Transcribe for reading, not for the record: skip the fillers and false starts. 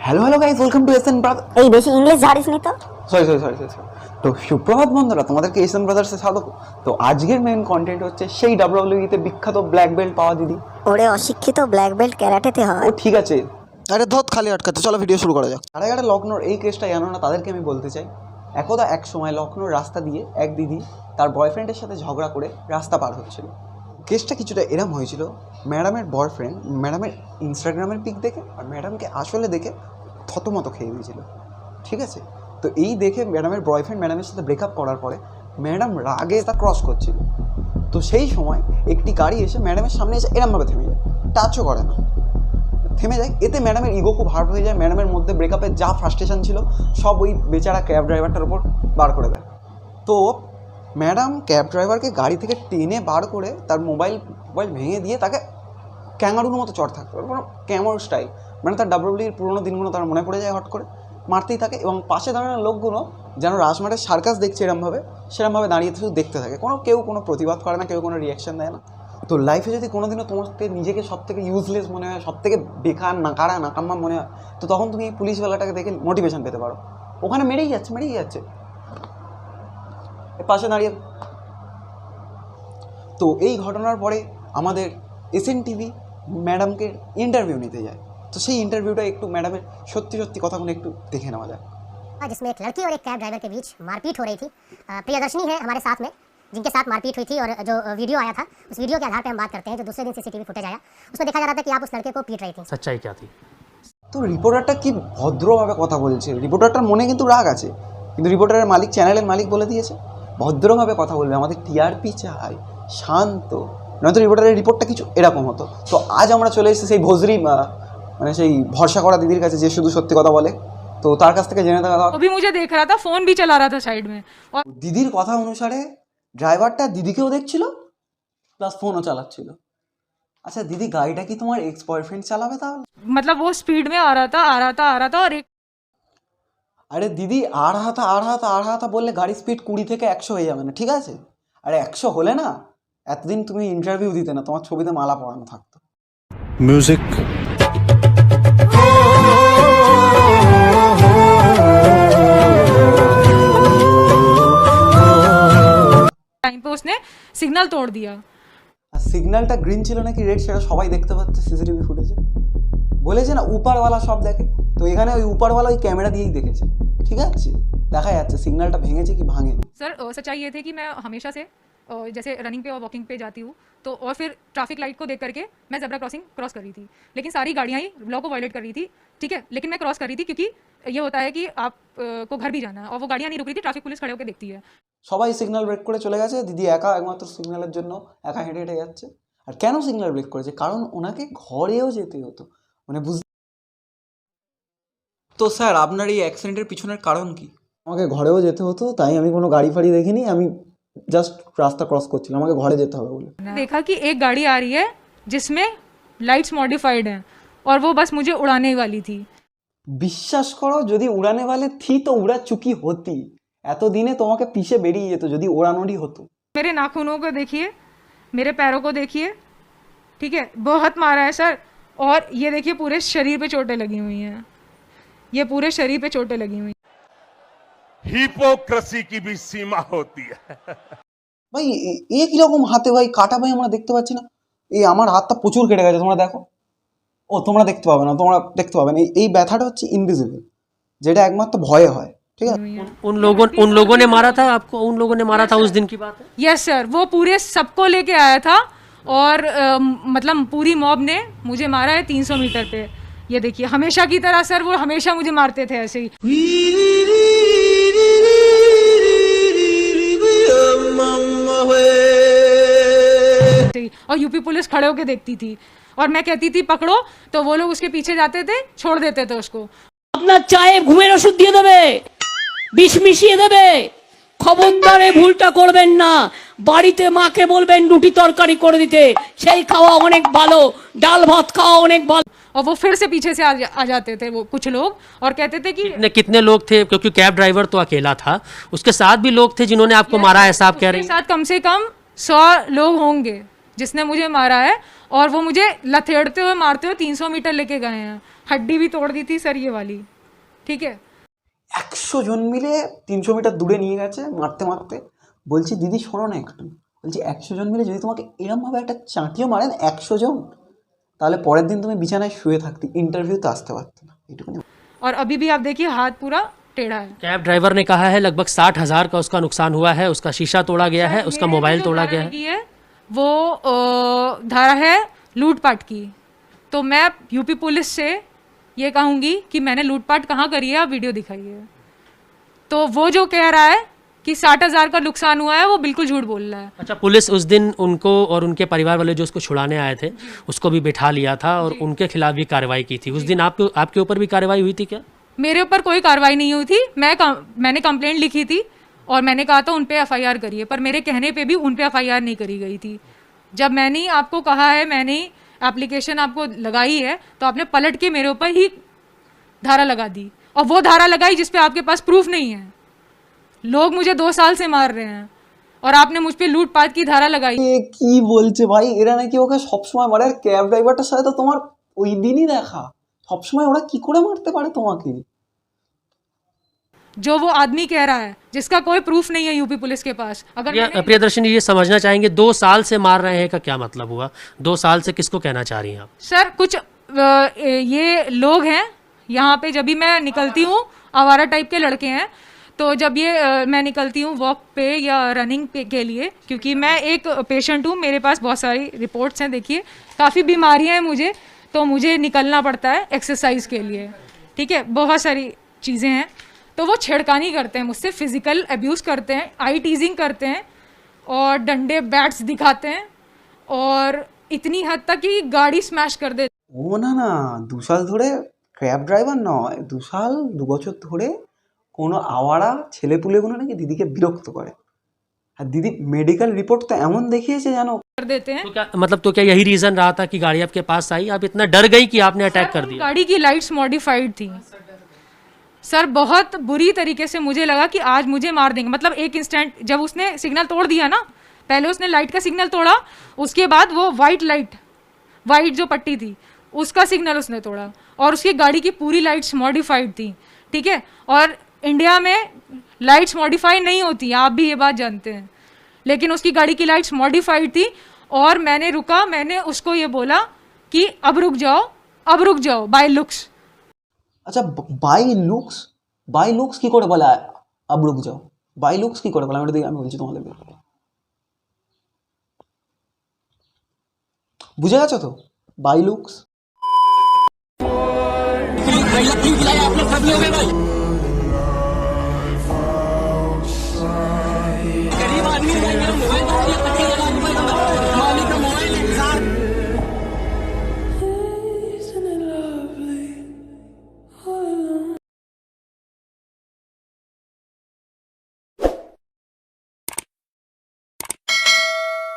Hello hello guys, welcome to SN brother. এই বেশি English ঝাড়িস নি তো। সরি। তো সুপ্রভাত বন্ধুরা, তোমাদেরকে এসএন ব্রাদার্সে স্বাগত। তো আজকের মেইন কন্টেন্ট হচ্ছে সেই ডাব্লিউডব্লিউই তে বিখ্যাত ব্ল্যাক বেল্ট পাওয়া দিদি। ওরে অশিক্ষিত, ব্ল্যাক বেল্ট ক্যারাটেতে হয়। ও ঠিক আছে, আরে ধত খালি আটকাতে, চলো ভিডিও শুরু করা যাক। যারা লখনৌর এই কেসটা জানো না তাদেরকে আমি বলতে চাই, একদা এক সময় লখনৌর রাস্তা দিয়ে এক দিদি তার বয়ফ্রেন্ডের সাথে ঝগড়া করে রাস্তা পার হচ্ছিল। কেসটা কিছুটা এরম হয়েছিল, ম্যাডামের বয়ফ্রেন্ড ম্যাডামের ইনস্টাগ্রামের পিক দেখে আর ম্যাডামকে আসলে দেখে থতমত খেয়ে দিয়েছিল, ঠিক আছে। তো এই দেখে ম্যাডামের বয়ফ্রেন্ড ম্যাডামের সাথে ব্রেকআপ করার পরে ম্যাডাম রাগে তা ক্রস করছিল। তো সেই সময় একটি গাড়ি এসে ম্যাডামের সামনে এসে এরমভাবে থেমে যায়, টাচও করে না, থেমে যায়। এতে ম্যাডামের ইগো খুব হার্ট হয়ে যায়। ম্যাডামের মধ্যে ব্রেকআপের যা ফ্রাস্ট্রেশন ছিল সব ওই বেচারা ক্যাব ড্রাইভারটার উপর বার করে দেয়। তো ম্যাডাম ক্যাব ড্রাইভারকে গাড়ি থেকে টেনে বার করে তার মোবাইল ভেঙে দিয়ে তাকে ক্যাঙ্গারুর মতো চড় থাকতে পারে, কোনো ক্যামোর স্টাইল, মানে তার ডাব্লিউডব্লিউইর পুরোনো দিনগুলো তার মনে পড়ে যায়, হট করে মারতেই থাকে। এবং পাশে দাঁড়ানো লোকগুলো যেন রাজমাঠের সার্কাস দেখছে সেরমভাবে দাঁড়িয়ে শুধু দেখতে থাকে, কেউ কোনো প্রতিবাদ করে না, কেউ কোনো রিয়াকশান দেয় না। তো লাইফে যদি কোনোদিনও তোমাকে নিজেকে সব থেকে ইউজলেস মনে হয়, সব থেকে বেকার নাকাম্মা মনে হয়, তো তখন তুমি এই পুলিশওয়ালাটাকে দেখে মোটিভেশন পেতে পারো। ওখানে মেরেই যাচ্ছে পাশে দাঁড়িয়ে। তো এই ঘটনার পরে আমাদের এসএন টিভি ম্যাডামকে ইন্টারভিউ নিতে যায়। তো সেই ইন্টারভিউটা একটু ম্যাডামের সত্যি কথাগুলো একটু দেখে নেওয়া যায়। जिसमें एक लड़की और एक कैब ड्राइवर के बीच मारपीट हो रही थी। प्रियदर्शनी है हमारे साथ में, जिनके साथ मारपीट हुई थी, और जो वीडियो आया था उस वीडियो के आधार पर हम बात करते हैं। जो दूसरे दिन सीसीटीवी फुटेज आया उसमें देखा जा रहा था कि आप उस लड़के को पीट रही थी। सच्चाई क्या थी? তো রিপোর্টারটা কি ভদ্রভাবে কথা বলছে, রিপোর্টারটার মনে কিন্তু রাগ আছে, কিন্তু রিপোর্টারের মালিক, চ্যানেলের মালিক বলে দিয়েছে ভদ্রভাবে কথা বলবে, আমাদের টিআরপি চাই, শান্ত, নয়তো রিপোর্টারের রিপোর্টটা কিছু এরকম হতো। তো আজ আমরা চলে এসেছি সেই ভজরি, মানে সেই ভরসা করা দিদির কাছে, যে শুধু সত্যি কথা বলে। তো তার কাছ থেকে জেনে থাকা, अभी मुझे देख रहा था, फोन भी चला रहा था साइड में, और দিদির কথা অনুসারে ড্রাইভারটা দিদিকেও দেখছিল প্লাস ফোনও চালাচ্ছিল। আচ্ছা দিদি, গাড়িটা কি তোমার এক্স বয়ফ্রেন্ড চালাবে তাহলে? मतलब वो स्पीड में आ रहा था और एक আরে দিদি, আড়হাতা বললে গাড়ি স্পিড 20 থেকে 100 হয়ে যাবে না, ঠিক আছে? আরে 100 হলে না এতদিন তুমি ইন্টারভিউ দিতে না, তোমার ছবিতে মালা পরানো থাকতো। মিউজিক। टाइम पे उसने सिग्नल तोड़ दिया। আর সিগন্যালটা গ্রিন ছিল নাকি রেড সেটা সবাই দেখতে পাচ্ছে সিসিটিভি ফুটেজে। বলেছে না উপরওয়ালা সব দেখে, তো এখানে ওই উপরওয়ালা ওই ক্যামেরা দিয়েই দেখেছে, ঠিক আছে? দেখা যাচ্ছে সিগন্যালটা ভেঙেছে কি ভাঙেনি। सर सच्चाई ये थी कि मैं हमेशा से जैसे रनिंग पे और वॉकिंग पे जाती हूँ, तो और फिर ट्रैफिक लाइट को देख करके मैं ज़ेब्रा क्रॉसिंग क्रॉस कर रही थी, लेकिन सारी गाड़ियाँ ही लॉ को वायलेट कर रही थी, ठीक है। लेकिन मैं क्रॉस कर रही थी क्योंकि ये होता है कि आप को घर भी जाना है, और वो गाड़ियाँ नहीं रुक रही थी, ट्रैफिक पुलिस खड़े होकर देखती है। সবাই সিগন্যাল ব্রেক করে চলে গেছে, দিদি একা একমাত্র সিগন্যালের জন্য একা হেঁটে হেঁটে যাচ্ছে। আর কেন সিগন্যাল ব্রেক করেছে? কারণ ওনাকে ঘরেও যেতে হতো, মানে তো স্যার আপনার এই অ্যাক্সিডেন্টের পিছনের কারণ কি? আমাকে ঘরেও যেতে হতো, তাই আমি কোনো গাড়ি ফাড়ি দেখিনি, আমি জাস্ট রাস্তা ক্রস করছিলাম, আমাকে ঘরে যেতে হবে বলে। देखा कि एक गाड़ी आ रही है जिसमें लाइट्स मॉडिफाइड हैं और वो बस मुझे उड़ाने वाली थी। বিশ্বাস করো, যদি উড়ানে वाले थी तो उड़ा चुकी होती, এতদিনে তোমাকে পিছে বেরিয়ে যেত যদি ওড়ানোরই হতো। मेरे नाखूनों को देखिए, मेरे पैरों को देखिए, ठीक है, बहुत मारा है सर। और ये देखिए पूरे शरीर पे चोटें लगी हुई हैं, ये पूरे शरीर पे चोटें लगी हुई हैं। হিপোক্রেসি কি भी सीमा होती है। ভাই এ কিরকম হাতে ভাই কাটা, ভাই আমরা দেখতে পাচ্ছি না। এই আমার হাতটা প্রচুর কেটে গেছে, তোমরা দেখো। ও তোমরা দেখতে পাবে না, দেখতে পাবে না। এই ব্যথাটা হচ্ছে ইনভিজিবল, যেটা একমাত্র ভয়ে হয়, ঠিক আছে? उन लोगों ने मारा था आपको? उन लोगों ने मारा था उस दिन की बात है? यस सर, वो पूरे सबको लेके आया था, और मतलब पूरी मॉब ने मुझे मारा है 300 मीटर पे। ये देखिए, हमेशा की तरह सर वो हमेशा मुझे मारते थे ऐसे ही। और यूपी पुलिस खड़े होके देखती थी, और मैं कहती थी पकड़ो, तो वो लोग उसके पीछे जाते थे, छोड़ देते थे उसको। আপনার চায়ে ঘুমের ওষুধ দিয়ে দেবে, বিষ মিশিয়ে দেবে। খবরদার এই ভুলটা করবেন না। বাড়িতে মাকে বলবেন রুটি তরকারি করে দিতে, সেই খাওয়া অনেক ভালো, ডাল ভাত খাওয়া অনেক ভালো। और वो फिर से पीछे से आ जाते थे वो कुछ लोग, और कहते थे कि कितने लोग थे? क्योंकि कैब ड्राइवर तो अकेला था, उसके साथ भी लोग थे जिन्होंने आपको मारा, ऐसा आप कह रहे हैं? साथ कम से कम 100 लोग होंगे जिसने मुझे मारा है। और वो मुझे लथेड़ते हुए मारते हुए 300 मीटर लेके गए हैं, हड्डी भी तोड़ दी थी सर ये वाली, ठीक है। 100 জন মিলে 300 মিটার দূরে নিয়ে গেছে মারতে মারতে। বলছি দিদি শোনো না একটু, বলছি 100 জন মিলে যদি তোমাকে এরমভাবে একটা চাঁটিও মারেন 100 জন, তাহলে পরের দিন তুমি বিছানায় শুয়ে থাকতে, ইন্টারভিউতে আসতে পারতে না। এইটুকুনি। और अभी भी आप देखिए हाथ पूरा टेढ़ा है। कैब ड्राइवर ने कहा है लगभग 60,000 का उसका नुकसान हुआ है, उसका शीशा तोड़ा गया है, उसका मेरे मोबाइल को जो तोड़ा धारा गया है। लगी है वो धारा है लूटपाट की। तो मैं यूपी पुलिस से ये कहूँगी कि मैंने लूटपाट कहाँ करी है, आप वीडियो दिखाइए। तो वो जो कह रहा है कि 60,000 का नुकसान हुआ है वो बिल्कुल झूठ बोल रहा है। अच्छा, पुलिस उस दिन उनको और उनके परिवार वाले जो उसको छुड़ाने आए थे उसको भी बिठा लिया था और उनके खिलाफ भी कार्रवाई की थी। उस दिन आपके ऊपर भी कार्रवाई हुई थी क्या? मेरे ऊपर कोई कार्रवाई नहीं हुई थी। मैंने कंप्लेंट लिखी थी और मैंने कहा था उन पे एफआईआर करिए, पर मेरे कहने पे भी उन पे एफआईआर नहीं करी गई थी। जब मैंने आपको कहा है, मैंने एप्लीकेशन आपको लगाई है, तो आपने पलट के मेरे ऊपर ही धारा लगा दी, और वो धारा लगाई जिस पे आपके पास प्रूफ नहीं है। लोग मुझे 2 साल से मार रहे हैं और आपने मुझ पे लूटपाट की धारा लगाई। এ কি বলছে ভাই, এরা নাকি ওকে সবসময় মারে। আর ক্যাব ড্রাইভারটার সাথে তো তোমার ওই দিনই দেখা, সবসময় ওরা কি করে মারতে পারে তোমাকে? जो वो आदमी कह रहा है जिसका कोई प्रूफ नहीं है यूपी पुलिस के पास। अगर मैंने- प्रियदर्शनी ये समझना चाहेंगे 2 साल से मार रहे हैं का क्या मतलब हुआ? 2 साल से किसको कहना चाह रही हैं आप? सर कुछ ये लोग हैं यहाँ पे, जब भी मैं निकलती हूँ, आवारा टाइप के लड़के हैं, तो जब ये मैं निकलती हूँ वॉक पे या रनिंग पे के लिए, क्योंकि मैं एक पेशेंट हूँ, मेरे पास बहुत सारी रिपोर्ट्स हैं, देखिए काफ़ी बीमारियाँ हैं मुझे, तो मुझे निकलना पड़ता है एक्सरसाइज के लिए, ठीक है, बहुत सारी चीज़ें हैं। तो वो छेड़खानी करते हैं मुझसे, फिजिकल अब्यूज़ करते हैं, आई टीजिंग करते हैं और डंडे बैट्स दिखाते हैं और इतनी हद तक कि गाड़ी स्मैश कर देते। ও না না, 2 সাল ধরে ক্যাব ড্রাইভার নয়, 2 সাল 2 বছর ধরে কোনো আওয়ারা ছেলেপুলেগুলো নাকি দিদিকে বিরক্ত করে। আর দিদি মেডিকেল রিপোর্ট তো এমন দেখিয়েছে জানো। कर देते हैं। तो क्या यही रीजन रहा था कि गाड़ी आपके पास आई, आप इतना डर गई कि आपने अटैक कर दिया? गाड़ी की लाइट्स मॉडिफाइड थी सर, बहुत बुरी तरीके से मुझे लगा कि आज मुझे मार देंगे। मतलब एक इंस्टेंट जब उसने सिग्नल तोड़ दिया ना, पहले उसने लाइट का सिग्नल तोड़ा, उसके बाद वो वाइट जो पट्टी थी उसका सिग्नल उसने तोड़ा, और उसकी गाड़ी की पूरी लाइट्स मॉडिफाइड थी, ठीक है। और इंडिया में लाइट्स मॉडिफाई नहीं होती, आप भी ये बात जानते हैं, लेकिन उसकी गाड़ी की लाइट्स मॉडिफाइड थी। और मैंने रुका, मैंने उसको ये बोला कि अब रुक जाओ बाय लुक्स। আচ্ছা, বাই লুকস কি করে বলা? আব রুক যাও, বাই লুকস কি করে বলা? আমি বলছি তোমাদেরকে, বুঝে গেছো তো? Bye looks.